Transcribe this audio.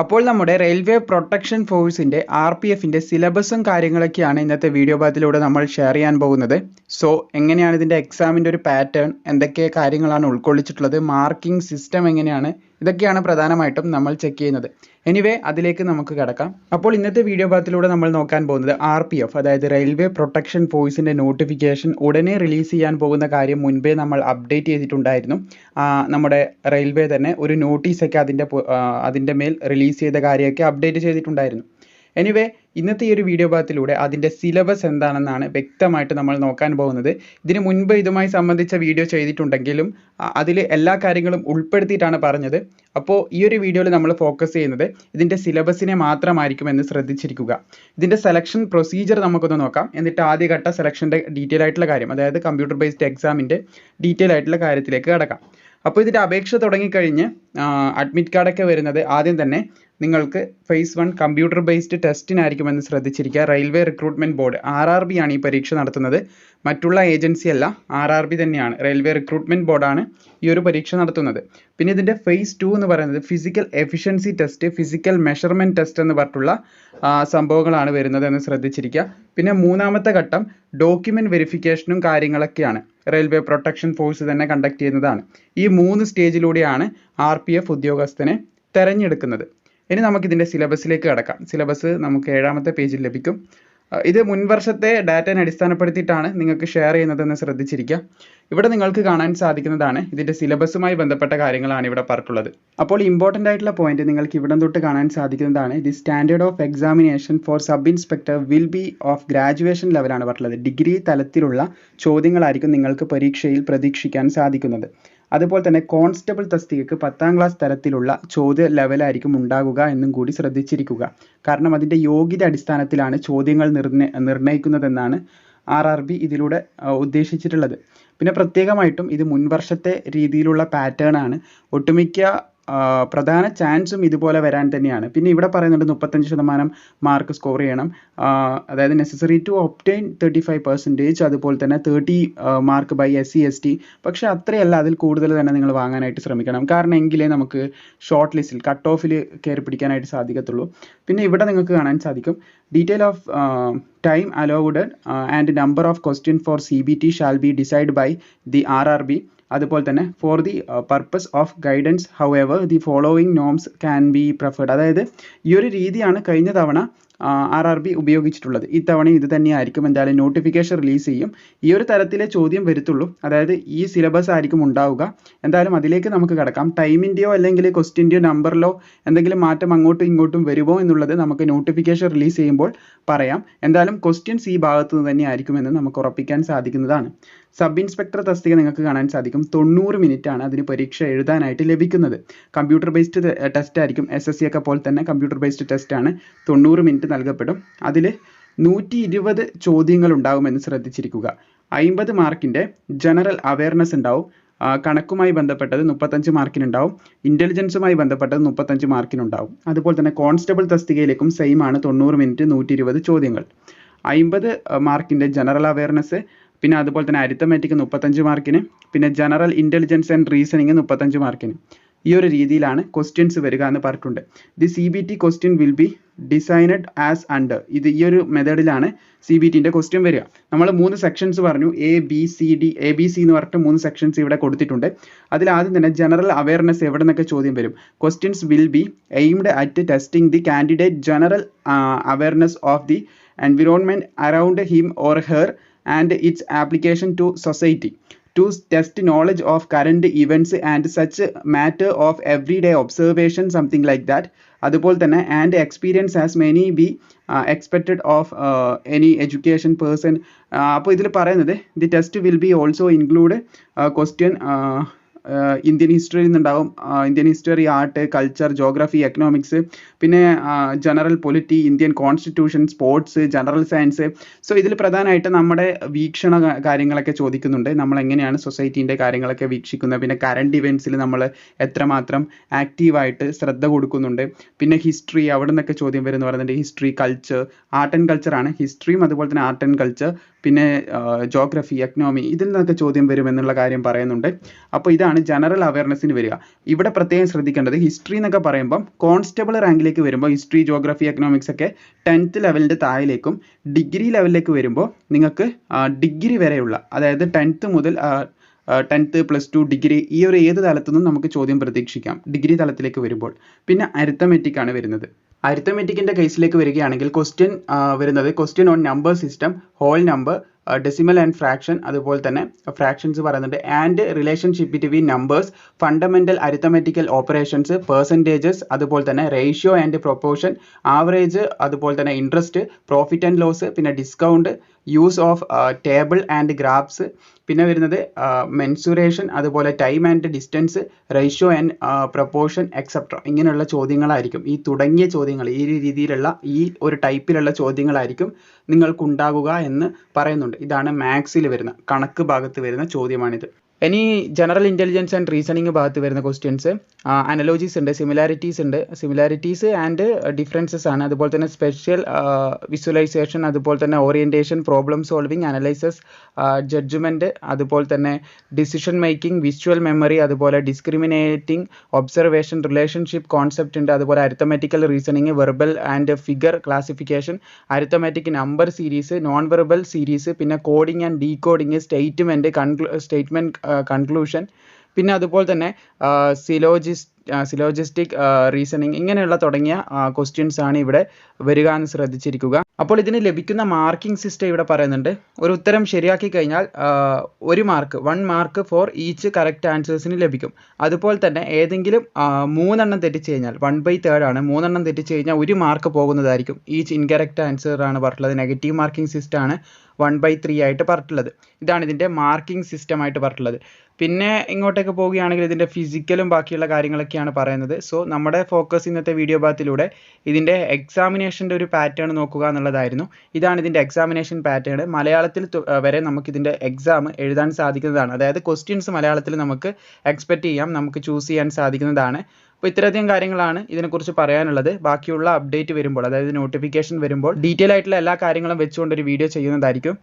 അപ്പോൾ നമ്മുടെ railway protection ഫോഴ്സിൻ്റെ RPFൻ്റെ സിലബസും കാര്യങ്ങളൊക്കെയാണ് ഇന്നത്തെ വീഡിയോ ഭാഗത്തിലൂടെ നമ്മൾ ഷെയർ ചെയ്യാൻ പോകുന്നത്. സോ എങ്ങനെയാണ് ഇതിൻ്റെ എക്സാമിൻ്റെ ഒരു പാറ്റേൺ, എന്തൊക്കെ കാര്യങ്ങളാണ് ഉൾക്കൊള്ളിച്ചിട്ടുള്ളത്, മാർക്കിംഗ് സിസ്റ്റം എങ്ങനെയാണ്, ഇതൊക്കെയാണ് പ്രധാനമായിട്ടും നമ്മൾ ചെക്ക് ചെയ്യുന്നത്. എനിവേ അതിലേക്ക് നമുക്ക് കിടക്കാം. അപ്പോൾ ഇന്നത്തെ വീഡിയോ ഭാഗത്തിലൂടെ നമ്മൾ നോക്കാൻ പോകുന്നത് RPF അതായത് റെയിൽവേ പ്രൊട്ടക്ഷൻ ഫോഴ്സിൻ്റെ നോട്ടിഫിക്കേഷൻ ഉടനെ റിലീസ് ചെയ്യാൻ പോകുന്ന കാര്യം മുൻപേ നമ്മൾ അപ്ഡേറ്റ് ചെയ്തിട്ടുണ്ടായിരുന്നു. നമ്മുടെ റെയിൽവേ തന്നെ ഒരു നോട്ടീസൊക്കെ അതിൻ്റെ മേൽ റിലീസ് ചെയ്ത കാര്യമൊക്കെ അപ്ഡേറ്റ് ചെയ്തിട്ടുണ്ടായിരുന്നു. എനിവേ ഇന്നത്തെ ഈ ഒരു വീഡിയോ ഭാഗത്തിലൂടെ അതിൻ്റെ സിലബസ് എന്താണെന്നാണ് വ്യക്തമായിട്ട് നമ്മൾ നോക്കാൻ പോകുന്നത്. ഇതിന് മുൻപ് ഇതുമായി സംബന്ധിച്ച വീഡിയോ ചെയ്തിട്ടുണ്ടെങ്കിലും അതിൽ എല്ലാ കാര്യങ്ങളും ഉൾപ്പെടുത്തിയിട്ടാണ് പറഞ്ഞത്. അപ്പോൾ ഈ ഒരു വീഡിയോയിൽ നമ്മൾ ഫോക്കസ് ചെയ്യുന്നത് ഇതിൻ്റെ സിലബസിനെ മാത്രമായിരിക്കുമെന്ന് ശ്രദ്ധിച്ചിരിക്കുക. ഇതിൻ്റെ സെലക്ഷൻ പ്രൊസീജിയർ നമുക്കൊന്ന് നോക്കാം. എന്നിട്ട് ആദ്യഘട്ട സെലക്ഷൻ്റെ ഡീറ്റെയിൽ ആയിട്ടുള്ള കാര്യം, അതായത് കമ്പ്യൂട്ടർ ബേസ്ഡ് എക്സാമിൻ്റെ ഡീറ്റെയിൽ ആയിട്ടുള്ള കാര്യത്തിലേക്ക് കിടക്കാം. അപ്പോൾ ഇതിൻ്റെ അപേക്ഷ തുടങ്ങിക്കഴിഞ്ഞ് അഡ്മിറ്റ് കാർഡൊക്കെ വരുന്നത് ആദ്യം തന്നെ നിങ്ങൾക്ക് ഫേസ് 1 കമ്പ്യൂട്ടർ ബേസ്ഡ് ടെസ്റ്റിനായിരിക്കുമെന്ന് ശ്രദ്ധിച്ചിരിക്കുക. റെയിൽവേ റിക്രൂട്ട്മെൻറ്റ് ബോർഡ് RRB ആണ് ഈ പരീക്ഷ നടത്തുന്നത്. മറ്റുള്ള ഏജൻസി അല്ല, RRB തന്നെയാണ്. റെയിൽവേ റിക്രൂട്ട്മെൻറ്റ് ബോർഡാണ് ഈ ഒരു പരീക്ഷ നടത്തുന്നത്. പിന്നെ ഇതിൻ്റെ ഫേസ് 2 എന്ന് പറയുന്നത് physical efficiency test, physical measurement test എന്ന് പറഞ്ഞിട്ടുള്ള സംഭവങ്ങളാണ് വരുന്നത് എന്ന് ശ്രദ്ധിച്ചിരിക്കുക. പിന്നെ മൂന്നാമത്തെ ഘട്ടം ഡോക്യുമെൻറ്റ് വെരിഫിക്കേഷനും കാര്യങ്ങളൊക്കെയാണ്. റെയിൽവേ പ്രൊട്ടക്ഷൻ ഫോഴ്സ് തന്നെ കണ്ടക്ട് ചെയ്യുന്നതാണ്. ഈ 3 സ്റ്റേജിലൂടെയാണ് RPF ഉദ്യോഗസ്ഥനെ തിരഞ്ഞെടുക്കുന്നത്. ഇനി നമുക്കിതിൻ്റെ സിലബസിലേക്ക് കിടക്കാം. സിലബസ് നമുക്ക് 7ാമത്തെ പേജിൽ ലഭിക്കും. ഇത് മുൻവർഷത്തെ ഡാറ്റയെ അടിസ്ഥാനപ്പെടുത്തിയിട്ടാണ് നിങ്ങൾക്ക് ഷെയർ ചെയ്യുന്നതെന്ന് ശ്രദ്ധിച്ചിരിക്കുക. ഇവിടെ നിങ്ങൾക്ക് കാണാൻ സാധിക്കുന്നതാണ് ഇതിൻ്റെ സിലബസുമായി ബന്ധപ്പെട്ട കാര്യങ്ങളാണ് ഇവിടെ പറഞ്ഞിട്ടുള്ളത്. അപ്പോൾ ഇമ്പോർട്ടൻ്റ് ആയിട്ടുള്ള പോയിന്റ് നിങ്ങൾക്ക് ഇവിടെ തൊട്ട് കാണാൻ സാധിക്കുന്നതാണ്. The standard of examination for sub inspector will be of graduation ലെവലാണ് പറഞ്ഞിട്ടുള്ളത്. ഡിഗ്രി തലത്തിലുള്ള ചോദ്യങ്ങളായിരിക്കും നിങ്ങൾക്ക് പരീക്ഷയിൽ പ്രതീക്ഷിക്കാൻ സാധിക്കുന്നത്. അതുപോലെ തന്നെ കോൺസ്റ്റബിൾ തസ്തികയ്ക്ക് 10ാം ക്ലാസ് തരത്തിലുള്ള ചോദ്യ ലെവലായിരിക്കും ഉണ്ടാകുക എന്നും കൂടി ശ്രദ്ധിച്ചിരിക്കുക. കാരണം അതിൻ്റെ യോഗ്യത അടിസ്ഥാനത്തിലാണ് ചോദ്യങ്ങൾ നിർണ്ണയിക്കുന്നതെന്നാണ് RRB ഇതിലൂടെ ഉദ്ദേശിച്ചിട്ടുള്ളത്. പിന്നെ പ്രത്യേകമായിട്ടും ഇത് മുൻവർഷത്തെ രീതിയിലുള്ള പാറ്റേൺ ആണ്. ഒട്ടുമിക്ക പ്രധാന ചാൻസും ഇതുപോലെ വരാൻ തന്നെയാണ്. പിന്നെ ഇവിടെ പറയുന്നുണ്ട് 35% മാർക്ക് സ്കോർ ചെയ്യണം, അതായത് നെസസറി ടു ഒബ്റ്റെയിൻ 35%, അതുപോലെ തന്നെ 30 മാർക്ക് ബൈ SC ST. പക്ഷേ അത്രയല്ല, അതിൽ കൂടുതൽ തന്നെ നിങ്ങൾ വാങ്ങാനായിട്ട് ശ്രമിക്കണം. കാരണം എങ്കിലേ നമുക്ക് ഷോർട്ട് ലിസ്റ്റിൽ കട്ട് ഓഫിൽ കയറി പിടിക്കാനായിട്ട് സാധിക്കത്തുള്ളൂ. പിന്നെ ഇവിടെ നിങ്ങൾക്ക് കാണാൻ സാധിക്കും detail of time allowed and number of question for CBT shall be decide by the RRB. അതുപോലെ തന്നെ for the purpose of guidance however the following norms can be preferred. അതായത് ഈ ഒരു രീതിയാണ് കഴിഞ്ഞ തവണ RRB ഉപയോഗിച്ചിട്ടുള്ളത്. ഇത്തവണ ഇത് തന്നെയായിരിക്കും. എന്തായാലും നോട്ടിഫിക്കേഷൻ റിലീസ് ചെയ്യും. ഈ ഒരു തരത്തിലെ ചോദ്യം വരുത്തുള്ളൂ, അതായത് ഈ സിലബസ് ആയിരിക്കും ഉണ്ടാവുക. എന്തായാലും അതിലേക്ക് നമുക്ക് കിടക്കാം. ടൈമിൻ്റെയോ അല്ലെങ്കിൽ ക്വസ്റ്റ്യൻ്റെയോ നമ്പറിലോ എന്തെങ്കിലും മാറ്റം അങ്ങോട്ടും ഇങ്ങോട്ടും വരുമോ എന്നുള്ളത് നമുക്ക് നോട്ടിഫിക്കേഷൻ റിലീസ് ചെയ്യുമ്പോൾ പറയാം. എന്തായാലും ക്വസ്റ്റ്യൻസ് ഈ ഭാഗത്തു നിന്ന് തന്നെ ആയിരിക്കുമെന്ന് നമുക്ക് ഉറപ്പിക്കാൻ സാധിക്കുന്നതാണ്. സബ് ഇൻസ്പെക്ടർ തസ്തിക നിങ്ങൾക്ക് കാണാൻ സാധിക്കും 90 മിനിറ്റ് ആണ് അതിന് പരീക്ഷ എഴുതാനായിട്ട് ലഭിക്കുന്നത്. കമ്പ്യൂട്ടർ ബേസ്ഡ് ടെസ്റ്റ് ആയിരിക്കും. SSC ഒക്കെ പോലെ തന്നെ കമ്പ്യൂട്ടർ ബേസ്ഡ് ടെസ്റ്റ് ആണ്. 90 മിനിറ്റ് നൽകപ്പെടും. അതിൽ 120 ചോദ്യങ്ങൾ ഉണ്ടാകുമെന്ന് ശ്രദ്ധിച്ചിരിക്കുക. 50 മാർക്കിൻ്റെ ജനറൽ അവയർനെസ് ഉണ്ടാവും. കണക്കുമായി ബന്ധപ്പെട്ടത് 35 മാർക്കിനുണ്ടാവും. ഇൻ്റലിജൻസുമായി ബന്ധപ്പെട്ടത് 35 മാർക്കിനുണ്ടാവും. അതുപോലെ തന്നെ കോൺസ്റ്റബിൾ തസ്തികയിലേക്കും സെയിം ആണ്. 90 മിനിറ്റ് 120 ചോദ്യങ്ങൾ. 50 മാർക്കിൻ്റെ ജനറൽ അവയർനെസ്, പിന്നെ അതുപോലെ തന്നെ അരിത്തമാറ്റിക് 35 മാർക്കിന്, പിന്നെ ജനറൽ ഇൻ്റലിജൻസ് ആൻഡ് റീസണിങ് 35 മാർക്കിന്. ഈ ഒരു രീതിയിലാണ് ക്വസ്റ്റ്യൻസ് വരിക എന്ന് പറഞ്ഞിട്ടുണ്ട്. The CBT question will be designed as under. ഈ ഒരു മെത്തേഡിലാണ് CBTൻ്റെ ക്വസ്റ്റ്യൻ വരിക. നമ്മൾ 3 സെക്ഷൻസ് പറഞ്ഞു, ABC എന്ന് പറഞ്ഞിട്ട് 3 സെക്ഷൻസ് ഇവിടെ കൊടുത്തിട്ടുണ്ട്. അതിൽ ആദ്യം തന്നെ ജനറൽ അവയർനെസ് എവിടെ നിന്നൊക്കെ ചോദ്യം വരും. Questions will be aimed at testing the candidate general awareness of the environment around him or her and its application to society, to test knowledge of current events and such matter of everyday observation, something like that. അതുപോലെ തന്നെ and experience as many be expected of any education person. അപ്പോൾ ഇതിൽ പറയുന്നത് the test will be also include question Indian ഹിസ്റ്ററിയിൽ നിന്നുണ്ടാവും. Indian history, art, culture, geography, economics, പിന്നെ general polity, Indian constitution, sports, general science. So ഇതിൽ പ്രധാനമായിട്ട് നമ്മുടെ വീക്ഷണ കാര്യങ്ങളൊക്കെ ചോദിക്കുന്നുണ്ട്. നമ്മൾ എങ്ങനെയാണ് സൊസൈറ്റീൻ്റെ കാര്യങ്ങളൊക്കെ വീക്ഷിക്കുന്നത്, പിന്നെ കറണ്ട് ഇവൻറ്റ്സിൽ നമ്മൾ എത്രമാത്രം ആക്റ്റീവായിട്ട് ശ്രദ്ധ കൊടുക്കുന്നുണ്ട്, പിന്നെ ഹിസ്റ്ററി, അവിടെ നിന്നൊക്കെ ചോദ്യം വരുമെന്ന് പറയുന്നുണ്ട്. ഹിസ്റ്ററി, കൾച്ചർ, ആർട്ട് ആൻഡ് കൾച്ചറാണ് ഹിസ്റ്ററിയും, അതുപോലെ തന്നെ ആർട്ട് ആൻഡ് കൾച്ചർ, പിന്നെ ജോഗ്രഫി, എക്കണോമി, ഇതിൽ നിന്നൊക്കെ ചോദ്യം വരുമെന്നുള്ള കാര്യം പറയുന്നുണ്ട്. അപ്പോൾ ഇതാണ് ഇതാണ് ജനറൽ അവയർനെസ്സിന് വരിക. ഇവിടെ പ്രത്യേകം ശ്രദ്ധിക്കേണ്ടത് ഹിസ്റ്ററി എന്നൊക്കെ പറയുമ്പം കോൺസ്റ്റബിൾ റാങ്കിലേക്ക് വരുമ്പോൾ ഹിസ്റ്ററി, ജോഗ്രഫി, എക്കണോമിക്സ് ഒക്കെ 10th ലെവലിൻ്റെ താഴേക്കും ഡിഗ്രി ലെവലിലേക്ക് വരുമ്പോൾ നിങ്ങൾക്ക് ഡിഗ്രി വരെയുള്ള അതായത് 10th മുതൽ 10th +2 ഡിഗ്രി ഈ ഒരു ഏത് തലത്തുനിന്നും നമുക്ക് ചോദ്യം പ്രതീക്ഷിക്കാം ഡിഗ്രി തലത്തിലേക്ക് വരുമ്പോൾ. പിന്നെ അരിത്തമെറ്റിക് ആണ് വരുന്നത്. അരിത്തമെറ്റിക്കിൻ്റെ കേസിലേക്ക് വരികയാണെങ്കിൽ ക്വസ്റ്റ്യൻ വരുന്നത് question on number system, whole number, decimal and fraction, അതുപോലെ തന്നെ ഫ്രാക്ഷൻസ് പറയുന്നുണ്ട്, and relationship between numbers, fundamental arithmetical operations, percentages, അതുപോലെ തന്നെ റേഷ്യോ ആൻഡ് പ്രൊപ്പോർഷൻ, ആവറേജ്, അതുപോലെ തന്നെ ഇൻട്രസ്റ്റ്, പ്രോഫിറ്റ് ആൻഡ് ലോസ്, പിന്നെ discount, use of table and graphs, പിന്നെ വരുന്നത് മെൻസുറേഷൻ, അതുപോലെ time and distance, ratio and proportion etcetera. ഇങ്ങനെയുള്ള ചോദ്യങ്ങളായിരിക്കും ഈ തുടങ്ങിയ ചോദ്യങ്ങൾ, ഈ രീതിയിലുള്ള ഈ ഒരു ടൈപ്പിലുള്ള ചോദ്യങ്ങളായിരിക്കും നിങ്ങൾക്കുണ്ടാകുക എന്ന് പറയുന്നുണ്ട്. ഇതാണ് മാത്സിൽ വരുന്ന കണക്ക് ഭാഗത്ത് വരുന്ന ചോദ്യമാണിത്. ഇനി ജനറൽ ഇൻ്റലിജൻസ് ആൻഡ് റീസണിങ് ഭാഗത്ത് വരുന്ന ക്വസ്റ്റ്യൻസ് അനലോജീസ് ഉണ്ട്, സിമിലാരിറ്റീസ് ആൻഡ് ഡിഫറൻസസ് ആണ്, അതുപോലെ തന്നെ സ്പെഷ്യൽ വിഷ്വലൈസേഷൻ, അതുപോലെ തന്നെ orientation, problem solving, analyses, judgement, അതുപോലെ തന്നെ ഡിസിഷൻ മേക്കിംഗ്, വിഷ്വൽ മെമ്മറി, അതുപോലെ ഡിസ്ക്രിമിനേറ്റിംഗ് ഒബ്സർവേഷൻ, റിലേഷൻഷിപ്പ് കോൺസെപ്റ്റ് ഉണ്ട്, അതുപോലെ arithmetical reasoning, verbal and figure classification, arithmetic number series, non verbal series, പിന്നെ coding and decoding, statement conclusion, പിന്നെ അതുപോലെ തന്നെ സിലോജിസ്റ്റിക് റീസണിങ്, ഇങ്ങനെയുള്ള തുടങ്ങിയ ക്വസ്റ്റ്യൻസ് ആണ് ഇവിടെ വരിക എന്ന് ശ്രദ്ധിച്ചിരിക്കുക. അപ്പോൾ ഇതിന് ലഭിക്കുന്ന മാർക്കിംഗ് സിസ്റ്റം ഇവിടെ പറയുന്നുണ്ട്. ഒരു ഉത്തരം ശരിയാക്കി കഴിഞ്ഞാൽ 1 മാർക്ക് ഫോർ ഈച്ച് കറക്റ്റ് ആൻസേഴ്സിന് ലഭിക്കും. അതുപോലെ തന്നെ ഏതെങ്കിലും 3 എണ്ണം തെറ്റിച്ച് കഴിഞ്ഞാൽ 1/3 ആണ്, 3 എണ്ണം തെറ്റിച്ച് കഴിഞ്ഞാൽ 1 മാർക്ക് പോകുന്നതായിരിക്കും. ഈച്ച് ഇൻകറക്റ്റ് ആൻസർ ആണ് പറഞ്ഞിട്ടുള്ളത്. നെഗറ്റീവ് മാർക്കിംഗ് സിസ്റ്റം ആണ് 1/3 ആയിട്ട് പറഞ്ഞിട്ടുള്ളത്. ഇതാണ് ഇതിൻ്റെ മാർക്കിംഗ് സിസ്റ്റം ആയിട്ട് പറഞ്ഞിട്ടുള്ളത്. പിന്നെ ഇങ്ങോട്ടേക്ക് പോവുകയാണെങ്കിൽ ഇതിൻ്റെ ഫിസിക്കലും ബാക്കിയുള്ള കാര്യങ്ങളൊക്കെയാണ് പറയുന്നത്. സോ നമ്മുടെ ഫോക്കസ് ഇന്നത്തെ വീഡിയോ ഭാഗത്തിലൂടെ ഇതിൻ്റെ എക്സാമിനേഷൻ്റെ ഒരു പാറ്റേൺ നോക്കുക എന്നുള്ളതായിരുന്നു. ഇതാണ് ഇതിൻ്റെ എക്സാമിനേഷൻ പാറ്റേൺ. മലയാളത്തിൽ വരെ നമുക്കിതിൻ്റെ എക്സാം എഴുതാൻ സാധിക്കുന്നതാണ്. അതായത് ക്വസ്റ്റ്യൻസ് മലയാളത്തിൽ നമുക്ക് എക്സ്പെക്റ്റ് ചെയ്യാം, നമുക്ക് ചൂസ് ചെയ്യാൻ സാധിക്കുന്നതാണ്. അപ്പോൾ ഇത്രയധികം കാര്യങ്ങളാണ് ഇതിനെക്കുറിച്ച് പറയാനുള്ളത്. ബാക്കിയുള്ള അപ്ഡേറ്റ് വരുമ്പോൾ, അതായത് നോട്ടിഫിക്കേഷൻ വരുമ്പോൾ ഡീറ്റെയിൽ ആയിട്ടുള്ള എല്ലാ കാര്യങ്ങളും വെച്ചുകൊണ്ടൊരു വീഡിയോ ചെയ്യുന്നതായിരിക്കും.